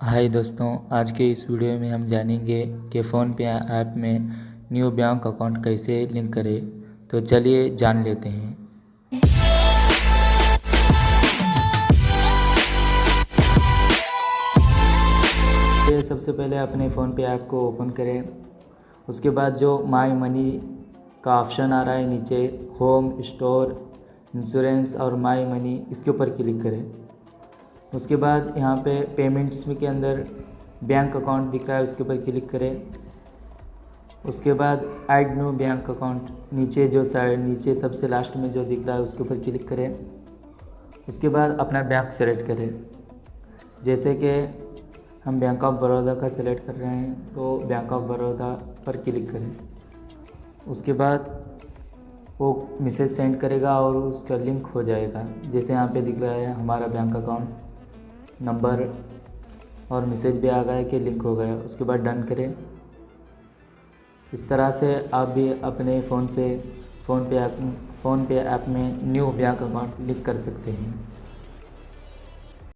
हाय दोस्तों, आज के इस वीडियो में हम जानेंगे कि फ़ोनपे ऐप में न्यू बैंक अकाउंट कैसे लिंक करें। तो चलिए जान लेते हैं। तो सबसे पहले अपने फ़ोनपे ऐप को ओपन करें। उसके बाद जो माय मनी का ऑप्शन आ रहा है नीचे, होम, स्टोर, इंश्योरेंस और माय मनी, इसके ऊपर क्लिक करें। उसके बाद यहाँ पे पेमेंट्स में के अंदर बैंक अकाउंट दिख रहा है, उसके ऊपर क्लिक करें। उसके बाद ऐड न्यू बैंक अकाउंट नीचे जो साइड नीचे सबसे लास्ट में जो दिख रहा है उसके ऊपर क्लिक करें। उसके बाद अपना बैंक सेलेक्ट करें। जैसे कि हम बैंक ऑफ बड़ौदा का सेलेक्ट कर रहे हैं तो बैंक ऑफ बड़ौदा पर क्लिक करें। उसके बाद वो मैसेज सेंड करेगा और उसका लिंक हो जाएगा। जैसे यहाँ पे दिख रहा है हमारा बैंक अकाउंट नंबर और मैसेज भी आ गया कि लिंक हो गया। उसके बाद डन करें। इस तरह से आप भी अपने फ़ोन से फ़ोनपे ऐप में न्यू बैंक अकाउंट लिंक कर सकते हैं।